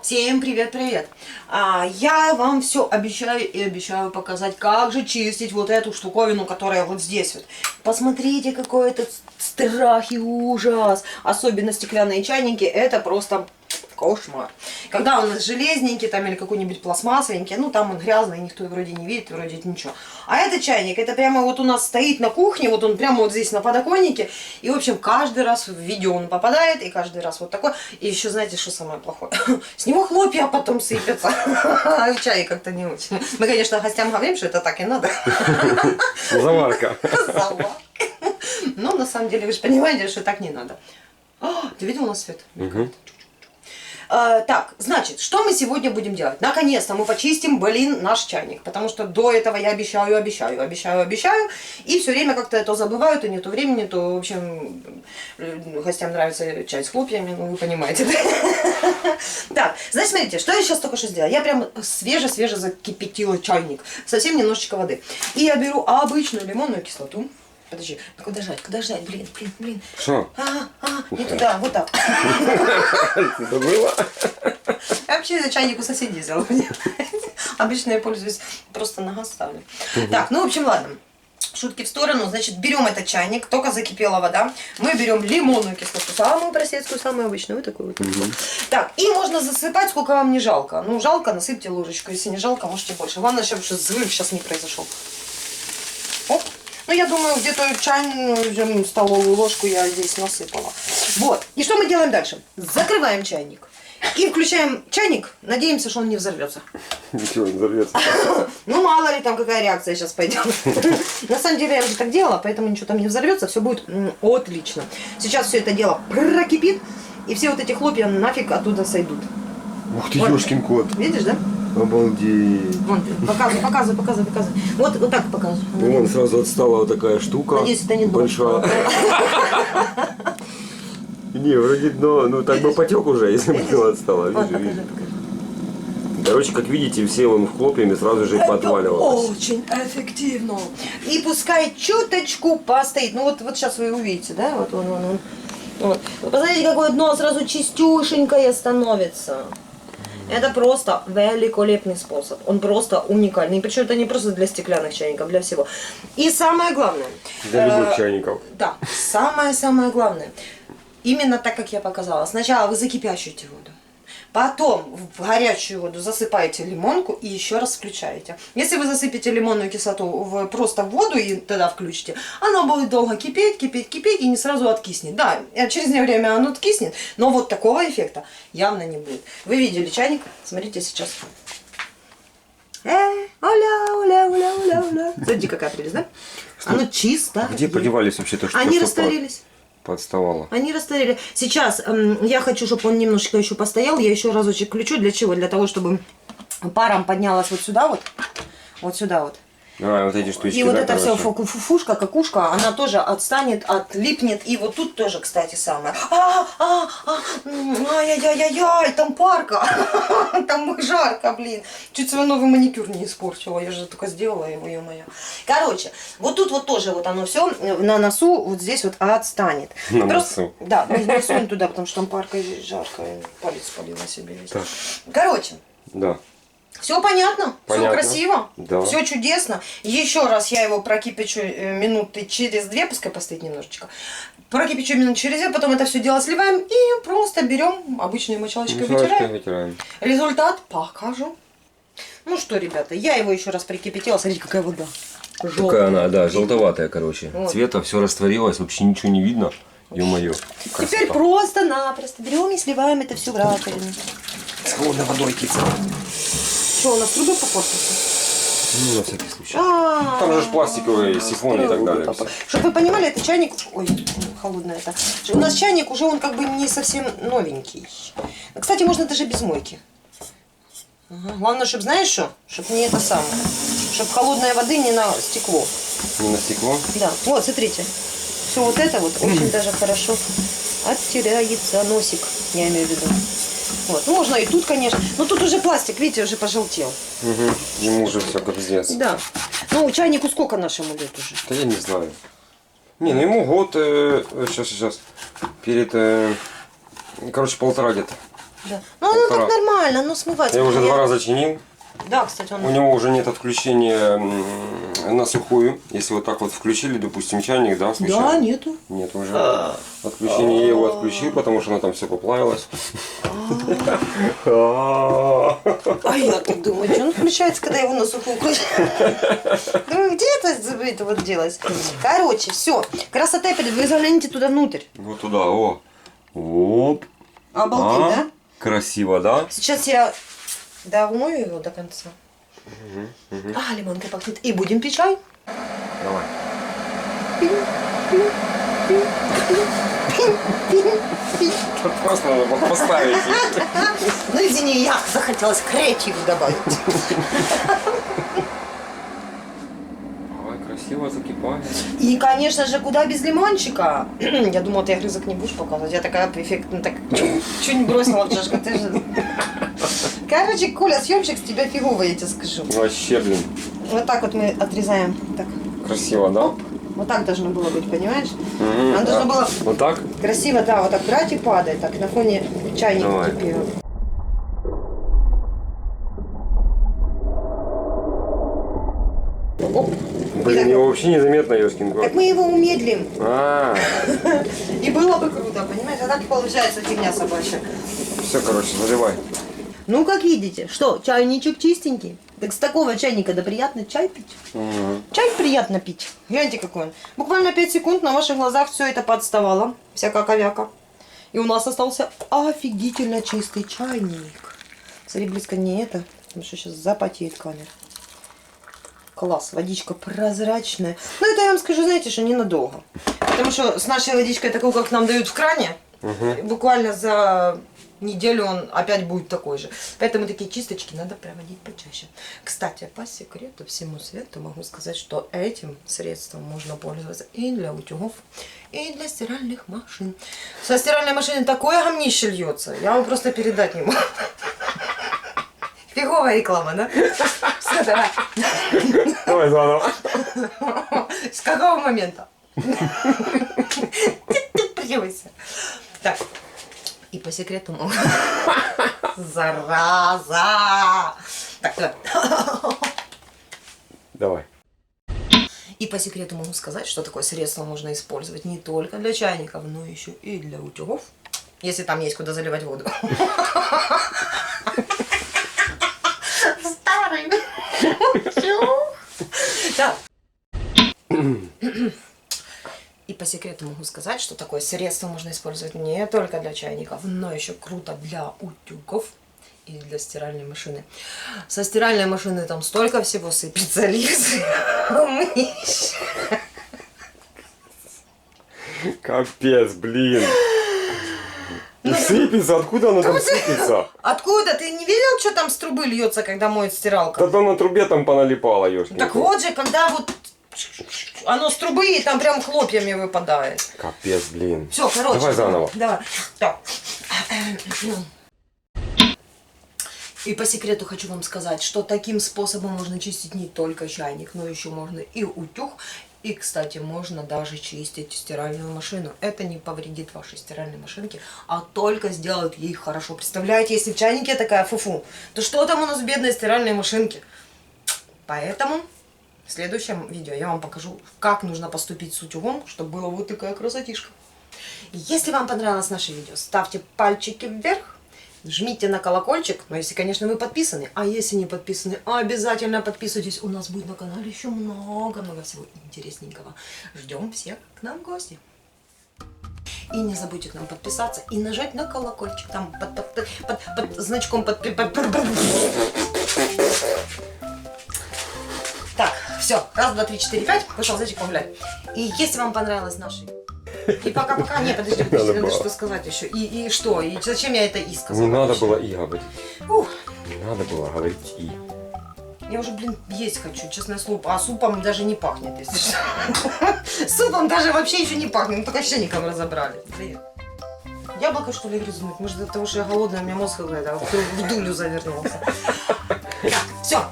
Всем привет-привет! Я вам все обещаю и обещаю показать, как же чистить вот эту штуковину, которая вот здесь вот. Посмотрите, какой это страх и ужас. Особенно стеклянные чайники, это просто кошмар. Когда у нас железненький там или какой-нибудь пластмассовенький, ну там он грязный, никто вроде не видит, вроде ничего. А этот чайник, это прямо вот у нас стоит на кухне, вот он прямо вот здесь на подоконнике. И в общем каждый раз в видео он попадает, и каждый раз вот такой. И еще знаете, что самое плохое? С него хлопья потом сыпятся. В чае как-то не очень. Мы, конечно, гостям говорим, что это так и надо. Заварка. Заварка. Но на самом деле вы же понимаете, что так не надо. Ты видел у нас свет? Так, значит, что мы сегодня будем делать? Наконец-то мы почистим, наш чайник. Потому что до этого я обещаю. И все время как-то это забываю, то нету времени, то, в общем, гостям нравится чай с хлопьями, ну вы понимаете. Так, значит, смотрите, что я сейчас только что сделала. Я прям свеже-свеже закипятила чайник. Совсем немножечко воды. И я беру обычную лимонную кислоту. Подожди, куда жать, блин. Что? Не туда, вот так. Это было? Я вообще чайник у соседей взяла. Обычно я пользуюсь, просто на газ ставлю. Так, ну в общем, ладно. Шутки в сторону, значит, берем этот чайник, только закипела вода. Мы берем лимонную кислоту, самую простецкую, самую обычную, вот такую вот. Так, и можно засыпать, сколько вам не жалко. Ну, жалко, насыпьте ложечку, если не жалко, можете больше. Главное, чтобы взрыв сейчас не произошел. Оп. Ну, я думаю, где-то чайную столовую ложку я здесь насыпала. Вот. И что мы делаем дальше? Закрываем чайник. И включаем чайник. Надеемся, что он не взорвется. Ничего не взорвется. Ну, мало ли там какая реакция сейчас пойдет. На самом деле я уже так делала, поэтому ничего там не взорвется. Все будет отлично. Сейчас все это дело прокипит. И все вот эти хлопья нафиг оттуда сойдут. Ух ты, ёшкин кот. Видишь, да? Обалдеть. Вон, показывай. Вот так показывай. Вон сразу отстала вот такая штука. Надеюсь, это не большая. Не, вроде дно, ну так бы потек уже, если бы дно отстало. Вижу. Короче, как видите, все он хлопьями сразу же и подваливалось. Очень эффективно. И пускай чуточку постоит. Ну вот сейчас вы увидите, да? Вот он. Вот. Посмотрите, какое дно сразу чистюшенькое становится. Это просто великолепный способ. Он просто уникальный. Причем это не просто для стеклянных чайников, для всего. И самое главное. Для любых чайников. Да, самое главное. Именно так, как я показала. Сначала вы закипящуете воду. Потом в горячую воду засыпаете лимонку и еще раз включаете. Если вы засыпете лимонную кислоту просто в воду и тогда включите, она будет долго кипеть и не сразу откиснет. Да, через время оно откиснет, но вот такого эффекта явно не будет. Вы видели чайник? Смотрите сейчас. Оля. Смотрите, какая прелесть, да? Оно чисто. Где подевались вообще то, что они растворились. Подставала. Они растворили. Сейчас я хочу, чтобы он немножечко еще постоял. Я еще разочек включу. Для чего? Для того, чтобы паром поднялась вот сюда вот. Вот сюда вот. Вот эти штучки. И вот да, эта вся короче. фуфушка, какушка, она тоже отстанет, отлипнет. И вот тут тоже, кстати, самое. Ай-яй-яй-яй, там парка. Там жарко, блин. Чуть свой новый маникюр не испортила. Я же только сделала его, ё-моё. Короче, вот тут вот тоже вот оно все на носу вот здесь вот отстанет. На носу. Да, не сунь туда, потому что там парка и жарко. Палец спалила себе весь. Так. Короче. Да. Все понятно? Все красиво? Да. Все чудесно. Еще раз я его прокипячу минуты через 2, пускай постоит немножечко. Прокипячу минут через 2, потом это все дело сливаем и просто берем обычной мочалочкой вытираем. Результат покажу. Ну что, ребята, я его еще раз прикипятила. Смотрите, какая вода. Желтая. Такая она, да, желтоватая, короче. Вот. Цвета все растворилось, вообще ничего не видно. Ё-моё. Теперь просто-напросто берем и сливаем это все в раковину. С холодной водой кица. Что, у нас трубы попортился? Ну, на всякий случай. Там же пластиковые сифоны и так далее. Чтобы вы понимали, это чайник... Ой, холодная это. У нас чайник уже он как бы не совсем новенький. Кстати, можно даже без мойки. Ага. Главное, чтобы, знаешь что? Чтобы не это самое. Чтобы холодной воды не на стекло. Не на стекло? Да. Вот, смотрите. Все вот это вот очень даже хорошо оттирается носик, я имею в виду. Вот. Ну, можно и тут, конечно. Но тут уже пластик, видите, уже пожелтел. Угу. Ему уже все капздец. Да. Ну, чайнику сколько нашему лет уже? Да я не знаю. Не, ну ему год, сейчас, перед, короче, 1,5 где-то. Да. Ну оно так нормально, оно смывается. Я уже 2 раза чинил. Да, кстати, он... У него уже нет отключения на сухую. Если вот так вот включили, допустим, чайник, да, случайно? Да, нету. Нет уже. Отключение я его отключил, потому что оно там все поплавилось. А я так думаю, что он включается, когда его на сухую крутят? Думаю, где это вот делать? Короче, все. Красота, вы загляните туда внутрь. Вот туда, о. Оп. Обалдеть, да? Красиво, да? Сейчас я домою его до конца. Лимонкой пахнет. И будем пить чай. Давай. Тут просто надо было поставить. Ну извини, я захотелось креативу добавить. Ой, красиво закипает. И, конечно же, куда без лимончика? Я думала, ты огрызок не будешь показывать. Я такая эффектно так чуть бросила в чашку. Ты же... Короче, Коля, съемщик с тебя фиговый, я тебе скажу. Вообще, блин. Вот так вот мы отрезаем. Так. Красиво, да? Оп. Вот так должно было быть, понимаешь? Оно должно было Вот так? красиво, да, вот так брать и падать. Так, на фоне чайника Давай. кипело. Оп. Блин, его вообще незаметно, ёшкин кот. Так мы его умедлим. И было бы круто, понимаешь? А так и получается фигня собачья. Все, короче, заливай. Ну, как видите, что, чайничек чистенький. Так с такого чайника да приятно чай пить. Чай приятно пить. Гляньте, какой он. Буквально 5 секунд на ваших глазах все это подставало. Вся каковяка. И у нас остался офигительно чистый чайник. Смотри, близко не это, потому что сейчас запотеет камера. Класс, водичка прозрачная. Ну, это я вам скажу, знаете, что ненадолго. Потому что с нашей водичкой, такой, как нам дают в кране, буквально за неделю он опять будет такой же. Поэтому такие чисточки надо проводить почаще. Кстати, по секрету всему свету могу сказать, что этим средством можно пользоваться и для утюгов, и для стиральных машин. Со стиральной машины такое гомнище льется, я вам просто передать не могу. Фиговая реклама, да? Все, давай. Давай заново. С какого момента? Ты придёшься. Так. И по секрету могу. Зараза! Так, давай. Давай. И по секрету могу сказать, что такое средство можно использовать не только для чайников, но еще и для утюгов. Если там есть куда заливать воду. Старый. Так. И по секрету могу сказать, что такое средство можно использовать не только для чайников, но еще круто для утюгов и для стиральной машины. Со стиральной машины там столько всего сыпется, Лиза. Капец, блин. И сыпется, откуда оно там сыпется? Откуда? Ты не видел, что там с трубы льется, когда моет стиралка? Да там на трубе там поналипало, ёшкин Так кот. вот же, когда вот оно с трубы и там прям хлопьями выпадает. Капец, блин. Все, короче. Давай заново. Давай. Так. И по секрету хочу вам сказать, что таким способом можно чистить не только чайник, но еще можно и утюг. И, кстати, можно даже чистить стиральную машину. Это не повредит вашей стиральной машинке, а только сделает ей хорошо. Представляете, если в чайнике такая фуфу, то что там у нас в бедной стиральной машинке? Поэтому в следующем видео я вам покажу, как нужно поступить с утюгом, чтобы была вот такая красотишка. Если вам понравилось наше видео, ставьте пальчики вверх. Жмите на колокольчик, но если, конечно, вы подписаны. А если не подписаны, обязательно подписывайтесь. У нас будет на канале еще много-много всего интересненького. Ждем всех к нам в гости. И не забудьте к нам подписаться и нажать на колокольчик. Там под значком Так, все. Раз, два, три, четыре, пять. Вышел зайчик погулять. И если вам понравилось наше... И пока-пока. Не, подожди, надо что сказать еще. И что? И зачем я это и сказала? Не надо было и говорить. Ух. Не надо было говорить и. Я уже, блин, есть хочу, честное слово. А супом даже не пахнет, если что. Супом даже вообще еще не пахнет. Мы только чайником разобрали. Блин. Яблоко, что ли, грызнуть? Может, от того, что я голодная, у меня мозг какой-то в дулю завернулся. Так, все.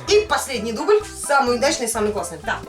И последний дубль. Самый удачный, самый классный. Так.